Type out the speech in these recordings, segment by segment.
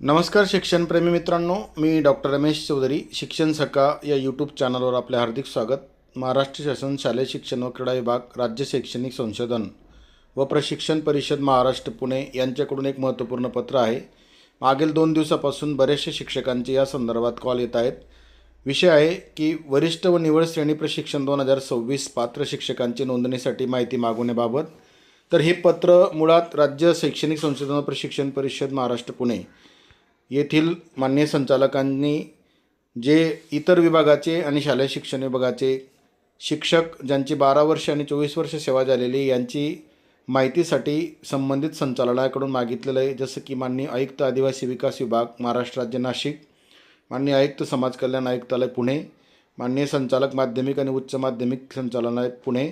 नमस्कार शिक्षणप्रेमी मित्रांनो, मी डॉक्टर रमेश चौधरी. शिक्षण सखा या यूट्यूब चॅनलवर आपले हार्दिक स्वागत. महाराष्ट्र शासन शालेय शिक्षण व क्रीडा विभाग, राज्य शैक्षणिक संशोधन व प्रशिक्षण परिषद महाराष्ट्र पुणे यांच्याकडून एक महत्त्वपूर्ण पत्र आहे. मागील 2 दिवसापासून बरेचसे शिक्षकांचे या संदर्भात कॉल येत आहेत. विषय आहे की वरिष्ठ व निवड श्रेणी प्रशिक्षण 2026 पात्र शिक्षकांची नोंदणीसाठी माहिती मागवण्याबाबत. तर हे पत्र मुळात राज्य शैक्षणिक संशोधन व प्रशिक्षण परिषद महाराष्ट्र पुणे येथील मान्य संचालकांनी जे इतर विभागाचे आणि शालेय शिक्षण विभागाचे शिक्षक ज्यांची 12 वर्ष आणि 24 वर्ष सेवा झालेली यांची माहितीसाठी संबंधित संचालनालयाकडून मागितलेलं आहे. जसं की माननीय आयुक्त आदिवासी विकास विभाग महाराष्ट्र राज्य नाशिक, माननीय आयुक्त समाज कल्याण आयुक्तालय पुणे, माननीय संचालक माध्यमिक आणि उच्च माध्यमिक संचालनालय पुणे,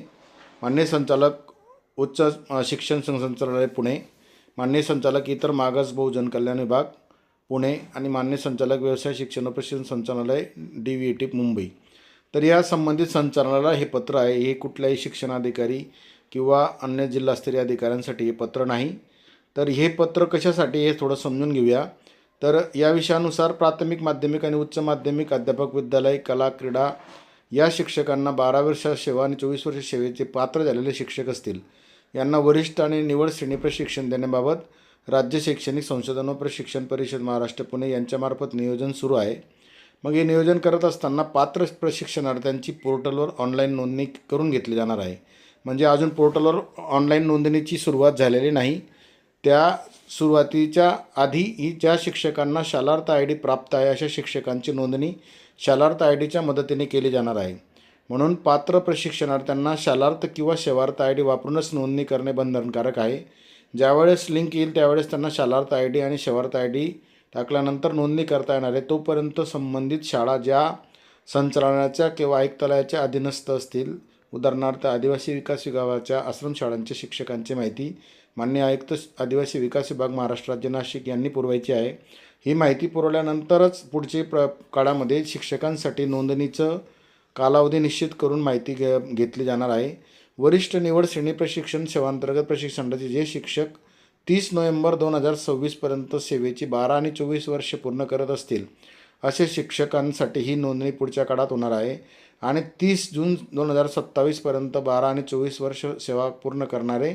माननीय संचालक उच्च शिक्षण संचालनालय पुणे, माननीय संचालक इतर मागास बहुजन कल्याण विभाग पुणे आणि मान्य संचालक व्यवसाय शिक्षण व प्रशिक्षण संचालनालय DVT मुंबई. तर या संबंधित संचालनालयाला हे पत्र आहे. हे कुठल्याही शिक्षणाधिकारी किंवा अन्य जिल्हास्तरीय अधिकाऱ्यांसाठी हे पत्र नाही. तर हे पत्र कशासाठी हे थोडं समजून घेऊया. तर या विषयानुसार प्राथमिक माध्यमिक आणि उच्च माध्यमिक अध्यापक विद्यालय कला क्रीडा या शिक्षकांना 12 वर्ष सेवा आणि 24 वर्ष सेवेचे पात्र झालेले शिक्षक असतील यांना वरिष्ठ आणि निवड श्रेणी प्रशिक्षण देण्याबाबत राज्य शैक्षणिक संशोधन व प्रशिक्षण परिषद महाराष्ट्र पुणे यांच्यामार्फत नियोजन सुरू आहे. मग हे नियोजन करत असताना पात्र प्रशिक्षणार्थ्यांची पोर्टलवर ऑनलाईन नोंदणी करून घेतली जाणार आहे. म्हणजे अजून पोर्टलवर ऑनलाईन नोंदणीची सुरुवात झालेली नाही. त्या सुरुवातीच्या आधी ही ज्या शिक्षकांना शालार्थ ID प्राप्त आहे अशा शिक्षकांची नोंदणी शालार्थ IDच्या मदतीने केली जाणार आहे. म्हणून पात्र प्रशिक्षणार्थ्यांना शालार्थ किंवा सेवार्थ ID वापरूनच नोंदणी करणे बंधनकारक आहे. ज्यावेळेस लिंक येईल त्यावेळेस त्यांना शालार्थ ID आणि सेवार्थ ID टाकल्यानंतर नोंदणी करता येणार आहे. तोपर्यंत संबंधित शाळा ज्या संचालनाच्या किंवा आयुक्तालयाच्या अधीनस्थ असतील, उदाहरणार्थ आदिवासी विकास विभागाच्या आश्रमशाळांच्या शिक्षकांची माहिती मान्य आयुक्त आदिवासी विकास विभाग महाराष्ट्र राज्य नाशिक यांनी पुरवायची आहे. ही माहिती पुरवल्यानंतरच पुढचे काळामध्ये शिक्षकांसाठी नोंदणीचं कालावधी निश्चित करून माहिती घेतली जाणार आहे. वरिष्ठ निवड श्रेणी प्रशिक्षण सेवांतर्गत प्रशिक्षणाचे जे शिक्षक 30 नोव्हेंबर 2026 पर्यंत सेवेची 12 आणि 24 वर्षे पूर्ण करत असतील असे शिक्षकांसाठी ही नोंदणी पुढच्या काळात होणार आहे. आणि 30 जून 2027 पर्यंत 12 आणि 24 वर्ष सेवा पूर्ण करणारे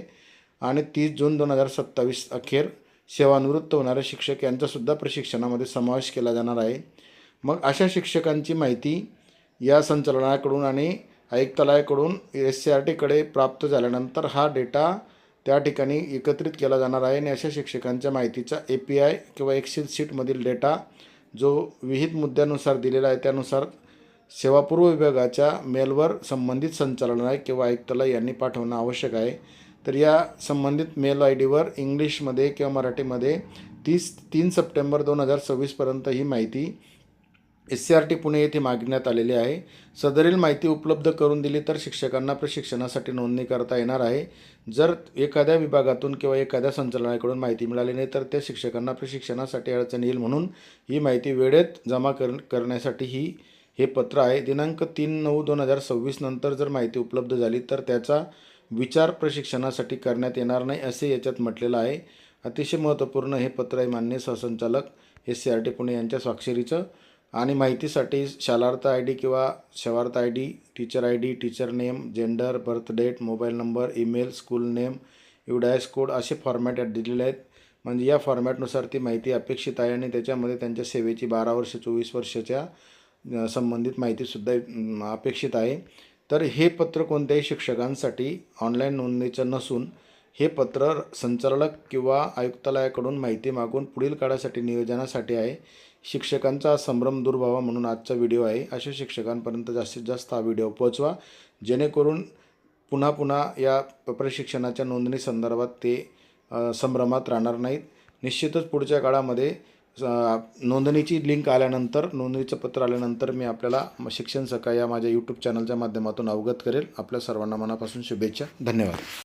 आणि 30 जून 2027 अखेर सेवानिवृत्त होणारे शिक्षक यांचासुद्धा प्रशिक्षणामध्ये समावेश केला जाणार आहे. मग अशा शिक्षकांची माहिती या संचालनालयाकडून आणि आयुक्तालयाकडून SCRTकडे प्राप्त झाल्यानंतर हा डेटा त्या ठिकाणी एकत्रित केला जाणार आहे. आणि अशा शिक्षकांच्या माहितीचा API किंवा एक्सेल शीटमधील डेटा जो विहित मुद्द्यानुसार दिलेला आहे त्यानुसार सेवापूर्व विभागाच्या मेलवर संबंधित संचालनालय किंवा आयुक्तालय यांनी पाठवणं आवश्यक आहे. तर या संबंधित मेल IDवर इंग्लिशमध्ये किंवा मराठीमध्ये 3 सप्टेंबर 2026 पर्यंत ही माहिती SCRT पुणे येथे मागण्यात आलेली आहे. सदरील माहिती उपलब्ध करून दिली तर शिक्षकांना प्रशिक्षणासाठी नोंदणी करता येणार आहे. जर एखाद्या विभागातून किंवा एखाद्या संचालनालयाकडून माहिती मिळाली नाही तर त्या शिक्षकांना प्रशिक्षणासाठी अडचण येईल. म्हणून ही माहिती वेळेत जमा करण्यासाठी हे पत्र आहे. दिनांक 3/9/2026 नंतर जर माहिती उपलब्ध झाली तर त्याचा विचार प्रशिक्षणासाठी करण्यात येणार नाही असे याच्यात म्हटलेलं आहे. अतिशय महत्त्वपूर्ण हे पत्र आहे मान्य सहसंचालक SCRT पुणे यांच्या स्वाक्षरीचं. आणि माहितीसाठी शालार्थ ID किंवा Sevaarth ID, teacher ID, teacher name, gender, birth date, mobile number, email, school name, UDIS code असे फॉर्मॅट दिलेले आहेत. म्हणजे या फॉर्मॅटनुसार ती माहिती अपेक्षित आहे आणि त्याच्यामध्ये त्यांच्या सेवेची 12 वर्ष 24 वर्षाच्या संबंधित माहितीसुद्धा अपेक्षित आहे. तर हे पत्र कोणत्याही शिक्षकांसाठी ऑनलाईन नोंदणीचं नसून हे पत्र संचालक किंवा आयुक्तालयाकडून माहिती मागून पुढील काळासाठी नियोजनासाठी आहे. शिक्षकांचा संभ्रम दूर व्हावा म्हणून आजचा व्हिडिओ आहे. अशा शिक्षकांपर्यंत जास्तीत जास्त हा व्हिडिओ पोहोचवा जेणेकरून पुन्हा या प्रशिक्षणाच्या नोंदणी संदर्भात ते संभ्रमात राहणार नाहीत. निश्चितच पुढच्या काळामध्ये नोंदणीची लिंक आल्यानंतर, नोंदणीचं पत्र आल्यानंतर मी आपल्याला शिक्षण सखा या माझ्या यूट्यूब चॅनलच्या माध्यमातून अवगत करेल. आपल्या सर्वांना मनापासून शुभेच्छा. धन्यवाद.